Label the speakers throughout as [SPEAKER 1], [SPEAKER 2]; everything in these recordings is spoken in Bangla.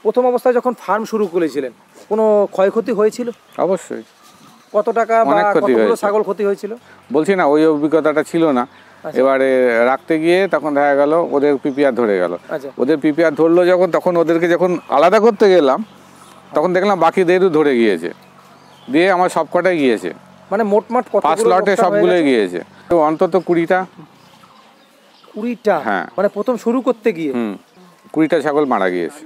[SPEAKER 1] প্রথম অবস্থায় যখন ফার্ম শুরু করেছিলেন কোনো ক্ষয়ক্ষতি হয়েছিল?
[SPEAKER 2] অবশ্যই।
[SPEAKER 1] কত টাকা বা কতগুলো ছাগল ক্ষতি হয়েছিল?
[SPEAKER 2] বলছি না, ওই অভিজ্ঞতাটা ছিল না। এবারে রাখতে গিয়ে তখন দেখা গেল ওদের পিপিআর ধরে গেল। ওদের পিপিআর ধরলো যখন, তখন ওদেরকে যখন আলাদা করতে গেলাম তখন দেখলাম বাকিদেরও ধরে গিয়েছে, দিয়ে আমার সব কটাই গিয়েছে।
[SPEAKER 1] মানে মোটমাট
[SPEAKER 2] ফার্স্ট লটে সবগুলোই গিয়েছে, তো অন্তত 20টা।
[SPEAKER 1] হ্যাঁ, মানে প্রথম শুরু করতে গিয়ে
[SPEAKER 2] 20টা ছাগল মারা গিয়েছে।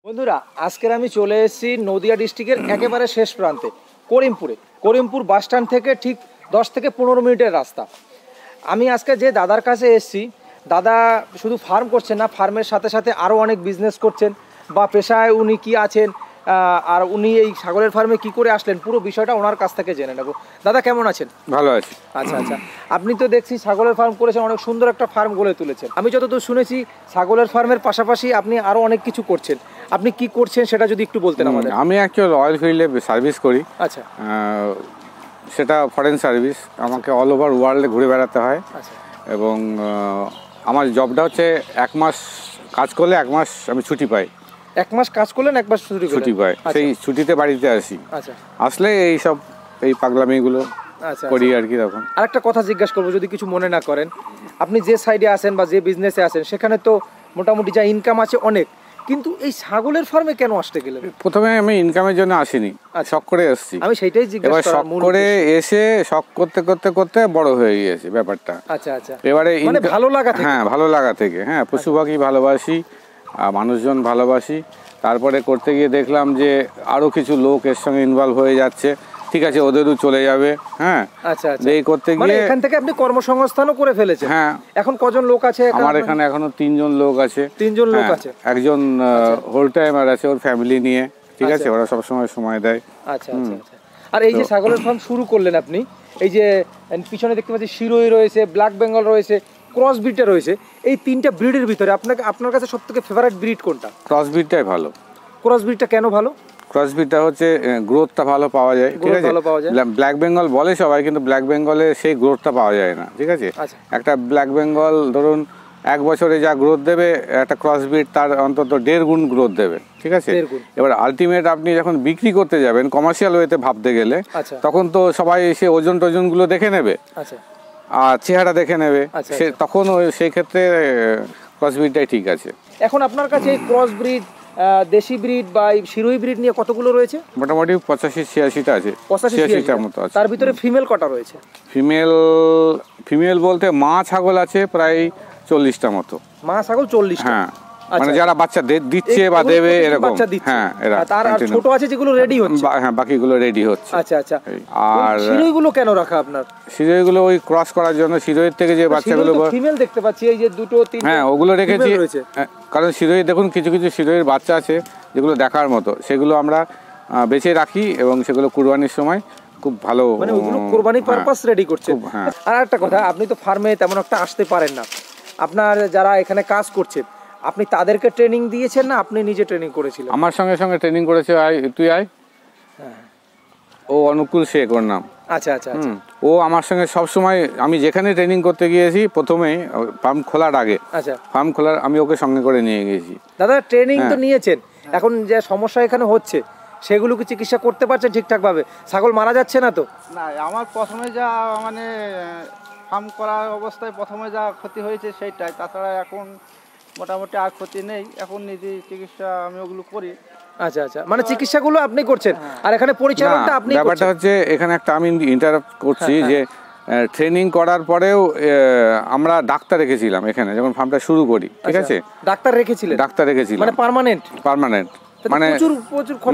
[SPEAKER 1] বন্ধুরা, আজকের আমি চলে এসেছি নদিয়া ডিস্ট্রিক্টের একেবারে শেষ প্রান্তে, করিমপুরে। করিমপুর বাস স্ট্যান্ড থেকে ঠিক 10 থেকে 15 মিনিটের রাস্তা। আমি আজকে যে দাদার কাছে এসেছি, দাদা শুধু ফার্ম করছেন না, ফার্মের সাথে সাথে আরও অনেক বিজনেস করছেন, বা পেশায় উনি কি আছেন, আর উনি এই ছাগলের ফার্মে কি করে আসলেন, পুরো বিষয়টা ওনার কাছ থেকে জেনে নেব। দাদা কেমন আছেন?
[SPEAKER 2] ভালো আছি।
[SPEAKER 1] আচ্ছা আচ্ছা, আপনি তো দেখছি ছাগলের ফার্ম করেছেন, অনেক সুন্দর একটা ফার্ম গড়ে তুলেছেন। আমি যতদূর শুনেছি ছাগলের ফার্মের পাশাপাশি আপনি আরও অনেক কিছু করছেন। আপনি কি করছেন সেটা যদি একটু বলতেন আমাদের।
[SPEAKER 2] আমি অ্যাকচুয়ালি অয়েল ফিল্ডে সার্ভিস করি।
[SPEAKER 1] আচ্ছা,
[SPEAKER 2] সেটা ফরেন সার্ভিস, আমাকে অল ওভার ওয়ার্ল্ডে ঘুরে বেড়াতে হয়। এবং আমার জবটা হচ্ছে 1 মাস কাজ করলে 1 মাস আমি ছুটি পাই।
[SPEAKER 1] 1 মাস কাজ করলেন 1 মাস ছুটি
[SPEAKER 2] পাই, সেই ছুটিতে বাড়িতে আসি।
[SPEAKER 1] আচ্ছা,
[SPEAKER 2] আসলে এই পাগলামিগুলো করি আর কি। তখন
[SPEAKER 1] আরেকটা কথা জিজ্ঞাসা করবো, যদি কিছু মনে না করেন। আপনি যে সাইডে আছেন বা যে বিজনেসে আছেন সেখানে তো মোটামুটি যা ইনকাম আছে অনেক, কিন্তু এই ছাগলের ফার্মে কেন আসতে গেলেন?
[SPEAKER 2] প্রথমে আমি ইনকামের জন্য আসিনি, শখ করে এসেছি।
[SPEAKER 1] আমি সেইটাই জিজ্ঞাসা করা,
[SPEAKER 2] শখ করে এসে শখ করতে করতে করতে বড় হয়ে গিয়েছে ব্যাপারটা।
[SPEAKER 1] আচ্ছা আচ্ছা,
[SPEAKER 2] এবারে
[SPEAKER 1] মানে ভালো লাগা থেকে।
[SPEAKER 2] হ্যাঁ, ভালো লাগা থেকে। হ্যাঁ, পশু পাখি ভালোবাসি, মানুষজন ভালোবাসি। তারপরে করতে গিয়ে দেখলাম যে আরো কিছু লোক এর সঙ্গে ইনভলভ হয়ে যাচ্ছে। ঠিক আছে, ওদেরও চলে যাবে। হ্যাঁ,
[SPEAKER 1] আচ্ছা আচ্ছা,
[SPEAKER 2] এই করতে
[SPEAKER 1] মানে
[SPEAKER 2] গিয়ে
[SPEAKER 1] এখান থেকে আপনি কর্মসংস্থানও করে ফেলেছেন।
[SPEAKER 2] হ্যাঁ,
[SPEAKER 1] এখন কজন লোক আছে?
[SPEAKER 2] আমার এখানে এখনো 3 জন লোক আছে।
[SPEAKER 1] 3 জন লোক আছে।
[SPEAKER 2] একজন হোল টাইমার আছে, ওর ফ্যামিলি নিয়ে। ঠিক আছে, ওরা সব সময় দেয়।
[SPEAKER 1] আচ্ছা আচ্ছা আচ্ছা। আর এই যে ছাগলের ফার্ম শুরু করলেন আপনি, এই যে পিছনে দেখতে পাচ্ছি শিরোই রয়েছে, ব্ল্যাক বেঙ্গল রয়েছে, ক্রস ব্রিডটা রয়েছে, এই 3টা ব্রিডের ভিতরে আপনার কাছে সবথেকে ফেভারিট ব্রিড কোনটা?
[SPEAKER 2] ক্রস ব্রিডটাই ভালো।
[SPEAKER 1] ক্রস ব্রিডটা কেন ভালো?
[SPEAKER 2] ক্রস ব্রিডটা হচ্ছে গ্রোথটা ভালো পাওয়া যায়। ঠিক আছে, ব্ল্যাক বেঙ্গল বলে সবাই, কিন্তু ব্ল্যাক বেঙ্গলে সেই গ্রোথটা পাওয়া যায় না। ঠিক আছে, একটা ব্ল্যাক বেঙ্গল ধরুন 1 বছরে যা গ্রোথ দেবে, একটা ক্রস ব্রিড তার অন্তত 1.5 গুণ গ্রোথ দেবে। ঠিক আছে, এবার আলটিমেট আপনি যখন বিক্রি করতে যাবেন কমার্শিয়াল ওয়েতে ভাবতে গেলে, তখন তো সবাই এসে ওজন টোজনগুলো দেখে নেবে, আর চেহারা দেখে নেবে। তখন সেই ক্ষেত্রে ক্রস ব্রিডটাই ঠিক আছে।
[SPEAKER 1] এখন আপনার কাছে ক্রস ব্রিড, দেশি ব্রিড বা শিরোই ব্রিড নিয়ে কতগুলো রয়েছে?
[SPEAKER 2] মোটামুটি 85-86টা আছে।
[SPEAKER 1] 85-86টার মতো আছে। তার ভিতরে ফিমেল কটা রয়েছে?
[SPEAKER 2] ফিমেল বলতে মা ছাগল আছে প্রায় 40টা মতো।
[SPEAKER 1] মা ছাগল 40?
[SPEAKER 2] হ্যাঁ, মানে যারা বাচ্চা দিচ্ছে বা দেবে এরকম। হ্যাঁ, এরা
[SPEAKER 1] তার আর ছোট আছে যেগুলো রেডি হচ্ছে।
[SPEAKER 2] হ্যাঁ, বাকিগুলো রেডি হচ্ছে।
[SPEAKER 1] আচ্ছা আচ্ছা। আর শিরোইগুলো কেন রাখা আপনার?
[SPEAKER 2] শিরোইগুলো ওই ক্রস করার জন্য, শিরোইয়ের থেকে যে বাচ্চাগুলো
[SPEAKER 1] ফিমেল দেখতে পাচ্ছি, এই যে 2-3।
[SPEAKER 2] হ্যাঁ, ওগুলো রেখেছি। কারণ শিরোই দেখুন, কিছু কিছু শিরোইয়ের বাচ্চা আছে যেগুলো দেখার মতো, সেগুলো আমরা বেঁচে রাখি এবং সেগুলো কুরবানির সময় খুব ভালো,
[SPEAKER 1] মানে ওগুলো কুরবানি পারপাস রেডি করছেন। আর একটা কথা, আপনি তো ফার্মে তেমন একটা আসতে পারেন না, আপনার যারা এখানে কাজ করছেন আপনি তাদেরকে ট্রেনিং দিয়েছেন না আপনি নিজে ট্রেনিং করেছিলেন?
[SPEAKER 2] আমার সঙ্গে সঙ্গে ট্রেনিং করেছে, তুই আয়। ও অনুকূল শেখ ওর নাম।
[SPEAKER 1] আচ্ছা আচ্ছা।
[SPEAKER 2] ও আমার সঙ্গে সব সময়, আমি যেখানে ট্রেনিং করতে গিয়েছি প্রথমে ফার্ম খোলার আগে, আচ্ছা, ফার্ম খোলার আমি ওকে সঙ্গে করে নিয়ে গেছি।
[SPEAKER 1] দাদা ট্রেনিং তো নিয়েছেন, এখন যে সমস্যা এখানে হচ্ছে সেগুলো কি চিকিৎসা করতে পারছেন ঠিকঠাক ভাবে? ছাগল মারা যাচ্ছে না তো?
[SPEAKER 3] না, আমার প্রথমে যা মানে ফার্ম করার অবস্থায় প্রথমে যা ক্ষতি হয়েছে সেইটাই, তাছাড়া এখন মোটামুটি আর ক্ষতি নেই। এখন নিজে চিকিৎসা আমি ওগুলো করি।
[SPEAKER 1] আচ্ছা আচ্ছা, মানে চিকিৎসাগুলো আপনি করছেন আর এখানে পরিচালনাটা আপনি করছেন।
[SPEAKER 2] ব্যাপারটা হচ্ছে এখানে একটা আমি ইন্টারাপ্ট করছি, যে ট্রেনিং করার পরেও আমরা ডাক্তার রেখেছিলাম এখানে যখন ফার্মটা শুরু করি। ঠিক আছে,
[SPEAKER 1] ডাক্তার রেখেছিলেন?
[SPEAKER 2] ডাক্তার রেখেছিলাম, মানে
[SPEAKER 1] পার্মানেন্ট।
[SPEAKER 2] মানে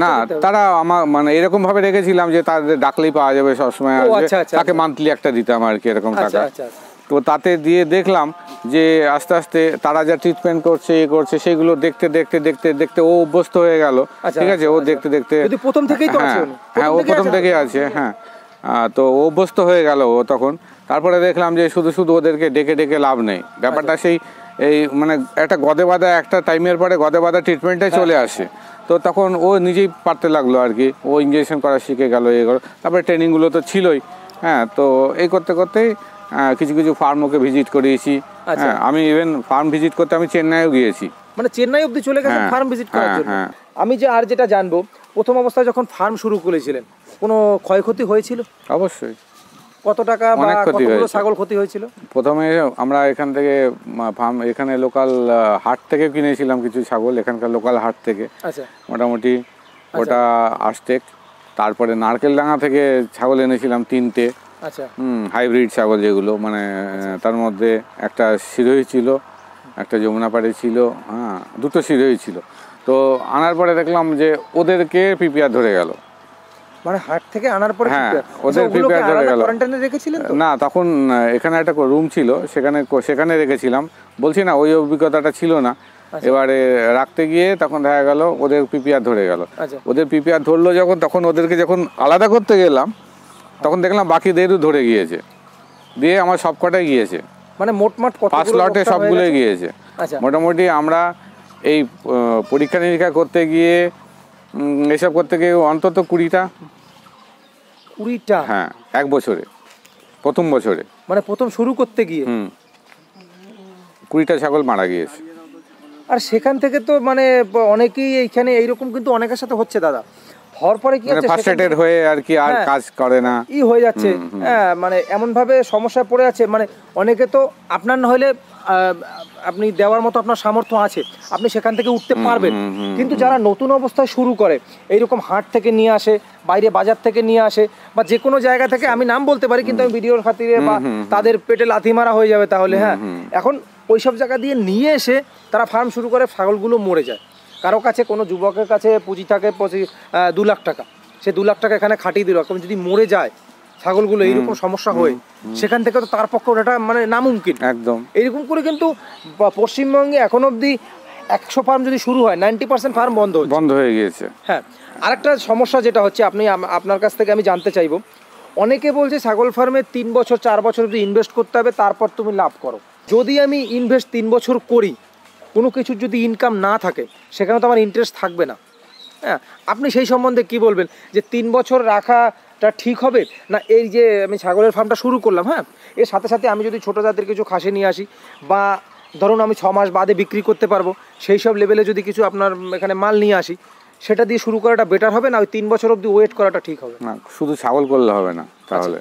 [SPEAKER 2] না, তারা আমার মানে এরকম ভাবে রেখেছিলাম যে তাদের ডাকলেই পাওয়া যাবে, সবসময় আসবে, তাকে মান্থলি একটা দিতাম আর কি, এরকম টাকা। তো তাতে দিয়ে দেখলাম যে আস্তে আস্তে তারা যা ট্রিটমেন্ট করছে করছে সেইগুলো দেখতে দেখতে দেখতে দেখতে ও অভ্যস্ত হয়ে গেল, ঠিক আছে। ও দেখতে দেখতে
[SPEAKER 1] প্রথম থেকেই তো আছে,
[SPEAKER 2] হ্যাঁ ও প্রথম থেকেই আছে, হ্যাঁ। তো ও অভ্যস্ত হয়ে গেল ও তখন। তারপরে দেখলাম যে শুধু শুধু ওদেরকে ডেকে ডেকে লাভ নেই, ব্যাপারটা সেই এই মানে একটা গদে বাঁধা একটা টাইমের পরে গদে বাঁধা ট্রিটমেন্টে চলে আসে। তো তখন ও নিজেই পারতে লাগলো আর কি, ও ইঞ্জেকশন করা শিখে গেল, এ গেলো। তারপরে ট্রেনিংগুলো তো ছিলই, হ্যাঁ। তো এই করতে করতেই কিছু কিছু ফার্ম ওকে ভিজিট করিয়েছি। হ্যাঁ, আমি ইভেন ফার্ম ভিজিট করতে আমি চেন্নাইও গিয়েছি,
[SPEAKER 1] মানে চেন্নাই অবধি চলে গেছেন ফার্ম ভিজিট করার জন্য। আমি যে আর যেটা জানবো, প্রথম অবস্থায় যখন ফার্ম শুরু করেছিলেন কোনো ক্ষয়ক্ষতি হয়েছিল?
[SPEAKER 2] অবশ্যই।
[SPEAKER 1] কত টাকা বা কতগুলো ছাগল ক্ষতি হয়েছিল?
[SPEAKER 2] প্রথমে আমরা এখান থেকে ফার্ম এখানে লোকাল হাট থেকে কিনেছিলাম কিছু ছাগল, এখানকার লোকাল হাট থেকে।
[SPEAKER 1] আচ্ছা,
[SPEAKER 2] মোটামুটি ওটা আস্টেক। তারপরে নারকেলডাঙ্গা থেকে ছাগল এনেছিলাম 3টে।
[SPEAKER 1] আচ্ছা,
[SPEAKER 2] হাইব্রিড ছাগল যেগুলো, মানে তার মধ্যে একটা শিরোহী ছিল, একটা যমুনাপাড়ি ছিল, হ্যাঁ, 2টো শিরোহী ছিল। তো আনার পরে দেখলাম যে ওদেরকে পিপিআর ধরে গেল।
[SPEAKER 1] মানে হাট থেকে আনার পরে?
[SPEAKER 2] হ্যাঁ, ওদের পিপিআর ধরে গেল।
[SPEAKER 1] কোয়ারেন্টাইনে রেখেছিলেন তো?
[SPEAKER 2] না, তখন এখানে একটা রুম ছিল, সেখানে রেখেছিলাম। বলছি না, ওই অভিজ্ঞতাটা ছিল না। এবারে রাখতে গিয়ে তখন দেখা গেল ওদের পিপিআর ধরে গেল। ওদের পিপিআর ধরলো যখন, তখন ওদেরকে যখন আলাদা করতে গেলাম তখন দেখলাম বাকিদেরও ধরে গিয়েছে, দিয়ে আমার সব কটাই গিয়েছে।
[SPEAKER 1] মানে মোটমাট
[SPEAKER 2] ফার্স্ট লটে সবগুলোই গিয়েছে। মোটামুটি আমরা এই পরীক্ষা নিরীক্ষা করতে গিয়ে এসব করতে গিয়ে অন্তত 20টা। হ্যাঁ, 1 বছরে, প্রথম বছরে, মানে
[SPEAKER 1] প্রথম শুরু করতে গিয়ে
[SPEAKER 2] 20টা ছাগল মারা গিয়েছে।
[SPEAKER 1] আর সেখান থেকে তো মানে অনেকেই এইখানে এইরকম কিন্তু অনেকের সাথে হচ্ছে দাদা, হওয়ার পরে কি হচ্ছে,
[SPEAKER 2] ফার্স্টেড হয়ে আর কি আর কাজ করে না,
[SPEAKER 1] হয়ে যাচ্ছে। হ্যাঁ, মানে এমন ভাবে সমস্যায় পড়ে আছে, মানে অনেকে তো আপনার না হলে আপনি দেওয়ার মতো আপনার সামর্থ্য আছে, আপনি সেখান থেকে উঠতে পারবেন। কিন্তু যারা নতুন অবস্থায় শুরু করে, এইরকম হাট থেকে নিয়ে আসে, বাইরে বাজার থেকে নিয়ে আসে, বা যে কোনো জায়গা থেকে, আমি নাম বলতে পারি কিন্তু আমি ভিডিওর খাতিরে, বা তাদের পেটে লাথি মারা হয়ে যাবে তাহলে। হ্যাঁ, এখন ওইসব জায়গা দিয়ে নিয়ে এসে তারা ফার্ম শুরু করে, ছাগলগুলো মরে যায়। কারো কাছে কোনো যুবকের কাছে পুঁজি থাকে 2 লাখ টাকা, সে 2 লাখ টাকা এখানে খাটিয়ে দিল, এখন যদি মরে যায় ছাগলগুলো এইরকম সমস্যা হয়, সেখান থেকে তো তার পক্ষে ওটা মানে নামুমকিন একদম। এইরকম করে কিন্তু পশ্চিমবঙ্গে এখন অবধি 100 ফার্ম যদি শুরু হয়, 90% ফার্ম বন্ধ হয়ে গিয়েছে। হ্যাঁ, আরেকটা সমস্যা যেটা হচ্ছে, আপনার কাছ থেকে আমি জানতে চাইবো, অনেকে বলছে ছাগল ফার্মে 3 বছর 4 বছর অবধি ইনভেস্ট করতে হবে, তারপর তুমি লাভ করো। যদি আমি ইনভেস্ট 3 বছর করি, কোনো কিছুর যদি ইনকাম না থাকে, সেখানে তো আমার ইন্টারেস্ট থাকবে না। হ্যাঁ, আপনি সেই সম্বন্ধে কি বলবেন, যে 3 বছর রাখাটা ঠিক হবে না? এই যে আমি ছাগলের ফার্মটা শুরু করলাম, হ্যাঁ, এর সাথে সাথে আমি যদি ছোটো জাতের কিছু খাসি নিয়ে আসি, বা ধরুন আমি 6 মাস বাদে বিক্রি করতে পারবো, সেই সব লেভেলে যদি কিছু আপনার এখানে মাল নিয়ে আসি, সেটা দিয়ে শুরু করাটা বেটার হবে না ওই 3 বছর অবধি ওয়েট করাটা ঠিক হবে? না, শুধু ছাগল করলে হবে না, তাহলে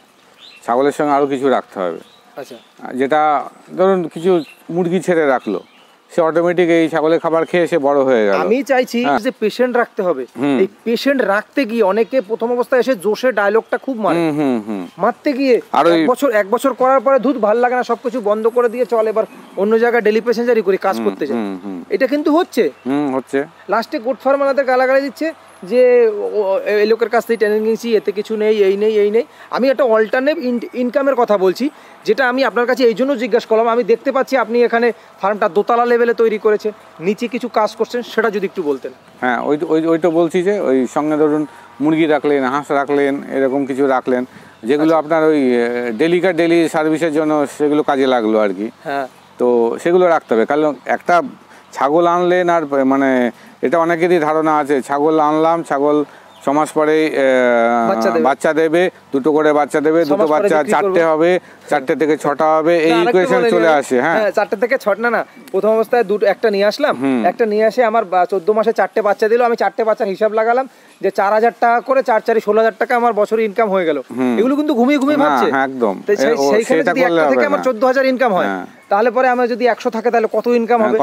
[SPEAKER 1] ছাগলের সঙ্গে আরও কিছু রাখতে হবে। আচ্ছা, যেটা ধরুন কিছু মুরগি ছেড়ে রাখলো, সে অটোমেটিক এই ছাগলের খাবার খেয়ে সে বড় হয়ে গেল। আমি চাইছি যে পেশেন্ট রাখতে হবে। এই পেশেন্ট রাখতে গিয়ে অনেকে প্রথম অবস্থায় এসে জোশে ডায়লগটা খুব মারে, মারতে গিয়ে আর 1 বছর করার পরে ধুত ভালো লাগে না, সবকিছু বন্ধ করে দিয়ে চল এবার অন্য জায়গায় ডেলি প্যাসেঞ্জারি করে কাজ করতে যায়। এটা কিন্তু হচ্ছে লাস্টে গোট ফার্মারদের গালাগালি দিচ্ছে যে এই লোকের কাছ থেকে ট্রেনিং নিয়েছি, এতে কিছু নেই, এই নেই, এই নেই। আমি একটা অল্টারনেটিভ ইনকামের কথা বলছি, যেটা আমি আপনার কাছে এই জন্য জিজ্ঞাসা করলাম। আমি দেখতে পাচ্ছি আপনি এখানে ফার্মটা দোতলা লেভেলে তৈরি করেছেন, নিচে কিছু কাজ করছেন, সেটা যদি একটু বলতেন। হ্যাঁ, ওইটা বলছি যে ওই সঙ্গে ধরুন মুরগি রাখলেন, হাঁস রাখলেন, এরকম কিছু রাখলেন, যেগুলো আপনার ওই ডেলি সার্ভিসের জন্য সেগুলো কাজে লাগলো আর কি। হ্যাঁ, তো সেগুলো রাখতে হবে। কারণ একটা ছাগল আনলেন, আর মানে এটা অনেকেরই ধারণা আছে, ছাগল আনলাম, ছাগল 6 মাস পরেই বাচ্চা দেবে, 2টো করে বাচ্চা দেবে, 2টো বাচ্চা 4টে হবে, 4টে থেকে 6টা হবে, এই ইকুয়েশন চলে আসে। হ্যাঁ, 4টে থেকে 6 না, প্রথম অবস্থায় একটা নিয়ে আসলাম, একটা নিয়ে আসে আমার 14 মাসে 4টে বাচ্চা দিল, আমি 4টে বাচ্চার হিসাব লাগালাম যে 4000 টাকা করে, 4 4 16,000 টাকা আমার বছরে ইনকাম হয়ে গেল। এগুলো কিন্তু ঘুমিয়ে ভাবছে একদম। সেইখানে যদি একটা থেকে আমার 14,000 ইনকাম হয়, তাহলে পরে আমার যদি 100 থাকে তাহলে কত ইনকাম হবে?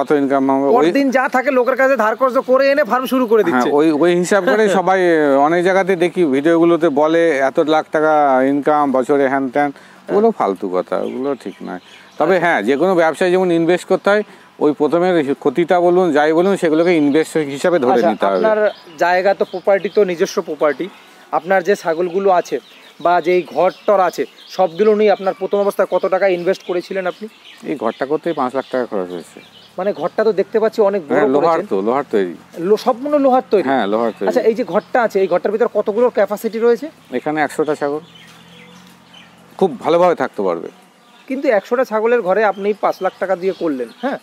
[SPEAKER 1] দিন যা থাকে লোকের কাছে ধার কর্জ করে এনে ফার্ম শুরু করে দিচ্ছে। ওই হিসাব করে সবাই অনেক জায়গাতে দেখি ভিডিওগুলোতে বলে এত লাখ টাকা ইনকাম বছরে, হ্যান ত্যান, ওগুলো ফালতু কথা, ওগুলো ঠিক নয়। তবে হ্যাঁ, যে কোনো ব্যবসায় যেমন ইনভেস্ট করতে হয়, ওই প্রথমে ক্ষতিটা বলুন যাই বলুন সেগুলোকে ইনভেস্ট হিসাবে ধরে নিতে হবে। আপনার জায়গা তো প্রপার্টি, তো নিজস্ব প্রপার্টি, আপনার যে ছাগলগুলো আছে বা যেই ঘর-টর আছে সবগুলো নিয়ে আপনার প্রথম অবস্থায় কত টাকা ইনভেস্ট করেছিলেন আপনি?
[SPEAKER 2] এই ঘরটা করতেই 5 লাখ টাকা খরচ হয়েছে।
[SPEAKER 1] মানে ঘরটা তো দেখতে পাচ্ছি অনেক বড়,
[SPEAKER 2] লোহার তৈরি।
[SPEAKER 1] সম্পূর্ণ লোহার তৈরি?
[SPEAKER 2] হ্যাঁ, লোহার তৈরি।
[SPEAKER 1] আচ্ছা, এই যে ঘরটা আছে এই ঘরটার ভিতর কতগুলো ক্যাপাসিটি রয়েছে?
[SPEAKER 2] এখানে 100টা ছাগল খুব ভালোভাবে থাকতে পারবে।
[SPEAKER 1] কিন্তু 100টা ছাগলের ঘরে আপনি 5 লাখ টাকা দিয়ে করলেন, হ্যাঁ,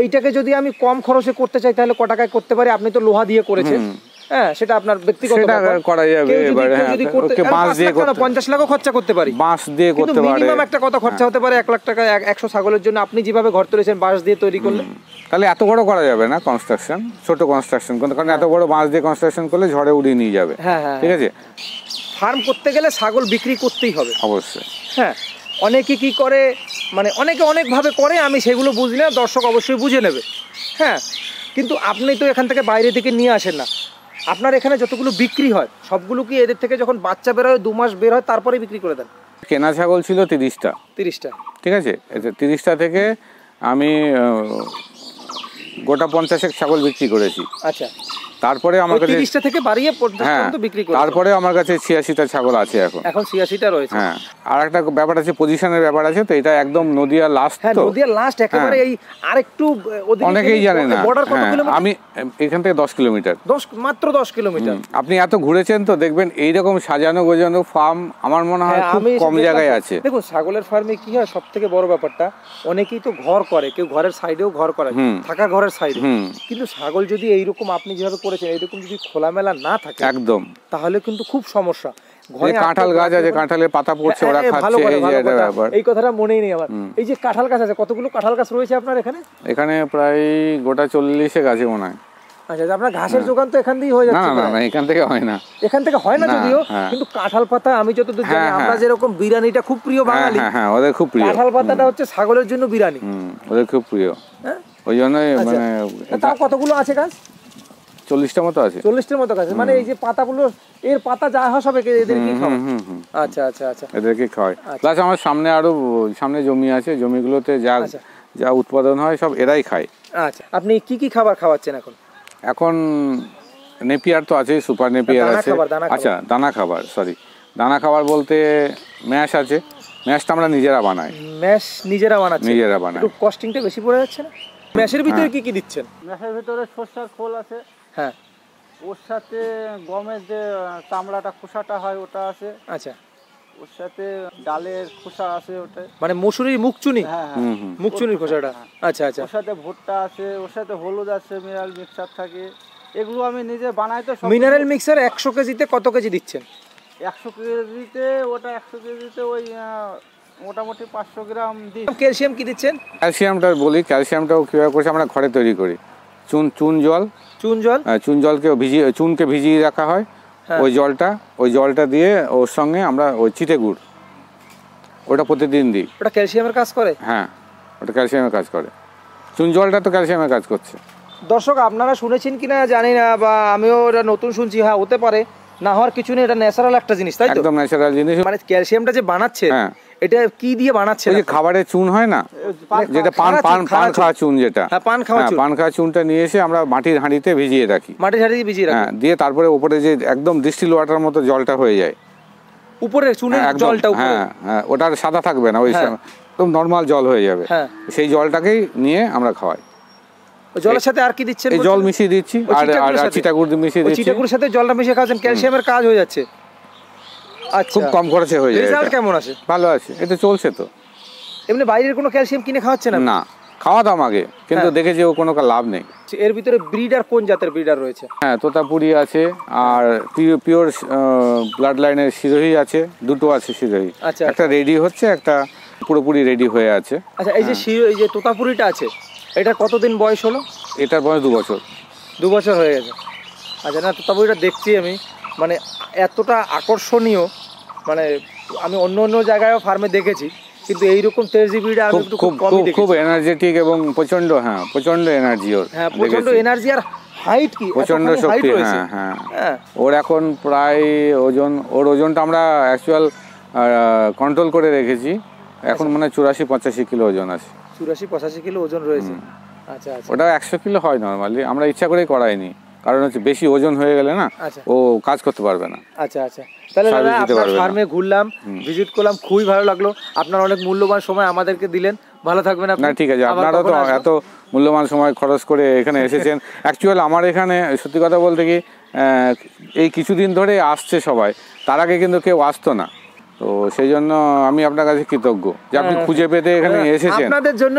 [SPEAKER 1] এইটাকে যদি আমি কম খরচে করতে চাই তাহলে ক টাকায় করতে পারি? আপনি তো লোহা দিয়ে করেছেন, হ্যাঁ, সেটা আপনার ব্যক্তিগত ব্যাপার, করা যাবে। এবারে যদি করতে বাঁশ দিয়ে করতে 50 লাখও খরচা করতে পারি, বাঁশ দিয়ে করতে পারে। মিনিমাম একটা কত খরচা হতে পারে? 1 লাখ টাকা 100 ছাগলের জন্য আপনি যেভাবে ঘর তুলেছেন বাঁশ দিয়ে তৈরি করলে।
[SPEAKER 2] তাহলে এত বড় করা যাবে না কনস্ট্রাকশন, ছোট কনস্ট্রাকশন, কারণ এত বড় বাঁশ দিয়ে কনস্ট্রাকশন করলে ঝড়ে উড়িয়ে নিয়ে যাবে। হ্যাঁ, ঠিক আছে।
[SPEAKER 1] ফার্ম করতে গেলে ছাগল বিক্রি করতেই হবে
[SPEAKER 2] অবশ্যই।
[SPEAKER 1] হ্যাঁ, অনেকে কি করে, মানে অনেকে অনেকভাবে করে, আমি সেগুলো বুঝি না, দর্শক অবশ্যই বুঝে নেবে। হ্যাঁ, কিন্তু আপনি তো এখান থেকে বাইরে থেকে নিয়ে আসেন না, আপনার এখানে যতগুলো বিক্রি হয় সবগুলো কি এদের থেকে যখন বাচ্চা বের হয় 2 মাস বের হয় তারপরে বিক্রি করে দেন?
[SPEAKER 2] কেনা ছাগল ছিল 30টা, ঠিক আছে। 30টা থেকে আমি গোটা 50 ছাগল বিক্রি করেছি।
[SPEAKER 1] আচ্ছা,
[SPEAKER 2] তারপরে আমার কাছে
[SPEAKER 1] 30টা থেকে বাড়িয়ে পর্যন্ত বিক্রি করেছি।
[SPEAKER 2] তারপরে আমার কাছে 86টা ছাগল আছে এখন
[SPEAKER 1] 86টা রয়েছে।
[SPEAKER 2] হ্যাঁ, আর একটা ব্যাপার আছে, পজিশনের ব্যাপার আছে। তো এটা একদম নদিয়া লাস্ট।
[SPEAKER 1] হ্যাঁ, নদিয়া লাস্ট একেবারে। এই আরেকটু
[SPEAKER 2] অনেকেই জানে না,
[SPEAKER 1] বর্ডার কত কিলোমিটার?
[SPEAKER 2] আমি এখান থেকে 10 কিলোমিটার,
[SPEAKER 1] মাত্র 10 কিলোমিটার।
[SPEAKER 2] আপনি এত ঘুরেছেন তো দেখবেন এইরকম সাজানো গোজানো ফার্ম আমার মনে হয় খুব কম জায়গায় আছে।
[SPEAKER 1] দেখুন, ছাগলের ফার্মে কি হয়, সবথেকে বড় ব্যাপারটা, অনেকেই তো ঘর করে, কেউ ঘরের সাইডেও ঘর করে, থাকা ঘরের সাইডে। কিন্তু ছাগল যদি এইরকম আপনি যেভাবে করেছেন এইরকম যদি খোলামেলা না থাকে একদম, তাহলে কিন্তু খুব সমস্যা।
[SPEAKER 2] ঘরে কাঁঠাল গাছ আছে, কাঁঠালের পাতা পড়ছে, ওরা খাচ্ছে, এই যে এটা ব্যাপার।
[SPEAKER 1] এই কথাটা মনেই নেই আমার। এই যে কাঁঠাল গাছ আছে, কতগুলো কাঁঠাল গাছ রয়েছে আপনার এখানে?
[SPEAKER 2] এখানে প্রায় গোটা 40 গাছে মনে হয়।
[SPEAKER 1] আচ্ছা, আপনার ঘাসের যোগান তো এখান থেকেই হয়ে যাচ্ছে?
[SPEAKER 2] না, এখান থেকে হয় না।
[SPEAKER 1] এখান থেকে হয় না যদিও, কিন্তু কাঁঠাল পাতা আমি যতদূর জানি, আমরা যেরকম বিরিয়ানিটা খুব প্রিয় বাঙালি,
[SPEAKER 2] হ্যাঁ, ওদের খুব প্রিয়।
[SPEAKER 1] কাঁঠাল পাতাটা হচ্ছে ছাগলের জন্য বিরিয়ানি,
[SPEAKER 2] ওদের খুব প্রিয়। ওই জন্যই মানে
[SPEAKER 1] তাও কতগুলো আছে গাছ?
[SPEAKER 2] 40টা মতো আছে।
[SPEAKER 1] 40টার মতো গাছ। মানে এই যে পাতাগুলো, এর পাতা যা হয় সব এদেরকে খাওয়া? আচ্ছা,
[SPEAKER 2] এদেরকে খাওয়ায়। প্লাস আমার সামনে জমি আছে, জমিগুলোতে যা উৎপাদন হয় সব এরাই খায়।
[SPEAKER 1] আচ্ছা, আপনি কি খাবার খাওয়াচ্ছেন এখন?
[SPEAKER 2] এখন নেপিয়ার তো আছে, সুপার নেপিয়ার আছে। আচ্ছা, দানা খাবার, দানা খাবার বলতে ম্যাশ আছে। ম্যাশটা আমরা নিজেরা বানাই।
[SPEAKER 1] ম্যাশ নিজেরা বানাই। একটু কস্টিংটা বেশি পড়ে যাচ্ছে না? ম্যাশের ভিতরে কি দিচ্ছেন?
[SPEAKER 3] ম্যাশের ভিতরে সরষের খোল আছে,
[SPEAKER 1] হ্যাঁ,
[SPEAKER 3] ওর সাথে গমের যে চামড়াটা খোসাটা হয় ওটা আছে।
[SPEAKER 1] আচ্ছা,
[SPEAKER 3] ওর সাথে ডালের খোসা আছে, ওটা
[SPEAKER 1] মানে মসুরির মুখচুনি?
[SPEAKER 3] হ্যাঁ,
[SPEAKER 1] মুখচুনির খোসাটা। আচ্ছা,
[SPEAKER 3] ওর সাথে ভুট্টা আছে, ওর সাথে হলুদ আছে, মিনারেল মিক্সার থাকে। এগুলো আমি নিজে বানাই। তো
[SPEAKER 1] মিনারেল মিক্সার 100 কেজিতে কত কেজি দিচ্ছেন?
[SPEAKER 3] 100 কেজিতে ওই মোটামুটি 500 গ্রাম দিই।
[SPEAKER 1] ক্যালসিয়াম কি দিচ্ছেন?
[SPEAKER 2] ক্যালসিয়ামটা বলি, ক্যালসিয়ামটাও কিভাবে করছি আমরা ঘরে তৈরি করি। চুন জলকে চুনকে ভিজিয়ে রাখা হয়, ওই জলটা দিয়ে ওর সঙ্গে আমরা ওই চিটে গুড়, ওটা প্রতিদিন দিই।
[SPEAKER 1] ওটা ক্যালসিয়ামের কাজ করে?
[SPEAKER 2] হ্যাঁ, ওটা ক্যালসিয়ামের কাজ করে। চুন জলটা তো ক্যালসিয়ামের কাজ করছে।
[SPEAKER 1] দর্শক, আপনারা শুনেছেন কিনা জানি না, বা আমিও এটা নতুন শুনছি। হ্যাঁ, হতে পারে, না হওয়ার কিছু নেই, এটা ন্যাচারাল একটা জিনিস, তাই তো?
[SPEAKER 2] একদম ন্যাচারাল জিনিস।
[SPEAKER 1] মানে ক্যালসিয়ামটা যে বানাচ্ছে, এটা কি দিয়ে বানাচ্ছে?
[SPEAKER 2] ওই যে খাবারের চুন হয় না, যেটা পান খাওয়া চুন, যেটা পান খাওয়া চুনটা নিয়ে এসে আমরা মাটির হাঁড়িতে ভিজিয়ে রাখি। হ্যাঁ, দিয়ে তারপরে উপরে যে একদম ডিস্টিল ওয়াটার মতো জলটা হয়ে যায়,
[SPEAKER 1] উপরে চুনের জলটা।
[SPEAKER 2] হ্যাঁ, ওটা সাদা থাকবে না, ওই একদম নরমাল জল হয়ে যাবে। সেই জলটাকেই নিয়ে আমরা খাওয়াই।
[SPEAKER 1] জলের সাথে আর কি দিচ্ছেন?
[SPEAKER 2] জল মিশিয়ে দিচ্ছি, আর চিটাগুড় মিশিয়ে দিচ্ছি।
[SPEAKER 1] চিটাগুড়ের সাথে জলটা মিশিয়ে খাচ্ছেন, ক্যালসিয়ামের কাজ হয়ে যাচ্ছে। আচ্ছা,
[SPEAKER 2] খুব কম খরচে হয়ে যায়।
[SPEAKER 1] রেজাল্ট কেমন আছে?
[SPEAKER 2] ভালো আছে, এটা চলছে তো।
[SPEAKER 1] এমনি বাইরের কোনো ক্যালসিয়াম কিনে খাওয়াচ্ছে না?
[SPEAKER 2] না, খাওয়াতাম আগে, কিন্তু দেখেছি ও কোনো লাভ নেই।
[SPEAKER 1] এর ভিতরে ব্রিডার কোন জাতের ব্রিডার রয়েছে?
[SPEAKER 2] হ্যাঁ, তোতাপুরি আছে, আর পিওর ব্লাড লাইনের সিরোহি আছে, দুটো আছে সিরোহি।
[SPEAKER 1] আচ্ছা,
[SPEAKER 2] একটা রেডি হচ্ছে, একটা পুরোপুরি রেডি হয়ে আছে।
[SPEAKER 1] আচ্ছা, এই যে তোতাপুরিটা আছে, এটা কতদিন বয়স হলো?
[SPEAKER 2] এটার বয়স 2 বছর।
[SPEAKER 1] 2 বছর হয়ে গেছে। আচ্ছা, না, তোতাপুরিটা দেখছি আমি, মানে এতটা আকর্ষণীয়, মানে আমি অন্য জায়গায়ও ফার্মে দেখেছি, কিন্তু এইরকম তেজি ব্রিড আমি একটু খুব কমই দেখেছি।
[SPEAKER 2] খুব এনার্জেটিক এবং প্রচন্ড এনার্জি ওর।
[SPEAKER 1] হ্যাঁ, প্রচন্ড এনার্জি, আর হাইট কি
[SPEAKER 2] প্রচন্ড শক্তি। হ্যাঁ, ওর এখন প্রায় ওজনটা আমরা অ্যাকচুয়াল কন্ট্রোল করে রেখেছি। এখন মনে হয় 84-85 কিলো ওজন আছে।
[SPEAKER 1] 84-85 কিলো ওজন রয়েছে। আচ্ছা,
[SPEAKER 2] ওটা 100 কিলো হয় নর্মালি, আমরা ইচ্ছা করেই করাইনি, কারণ হচ্ছে বেশি ওজন হয়ে গেলে না ও কাজ করতে পারবে না।
[SPEAKER 1] আচ্ছা আচ্ছা, তাহলে দাদা আপনার ফার্মে ঘুরলাম, ভিজিট করলাম, খুবই ভালো লাগলো। আপনার অনেক মূল্যবান সময় আমাদেরকে দিলেন, ভালো থাকবেন আপনি।
[SPEAKER 2] না ঠিক আছে, আপনারা তো এত মূল্যবান সময় খরচ করে এখানে এসেছেন। অ্যাকচুয়ালি আমার এখানে সত্যি কথা বলতে কি এই কিছুদিন ধরে আসছে সবাই, তার আগে কিন্তু কেউ আসতো না। তো সেই জন্য আমি আপনার কাছে কৃতজ্ঞ যে আপনি খুঁজে পেতে এখানে এসেছেন।
[SPEAKER 1] আপনাদের জন্য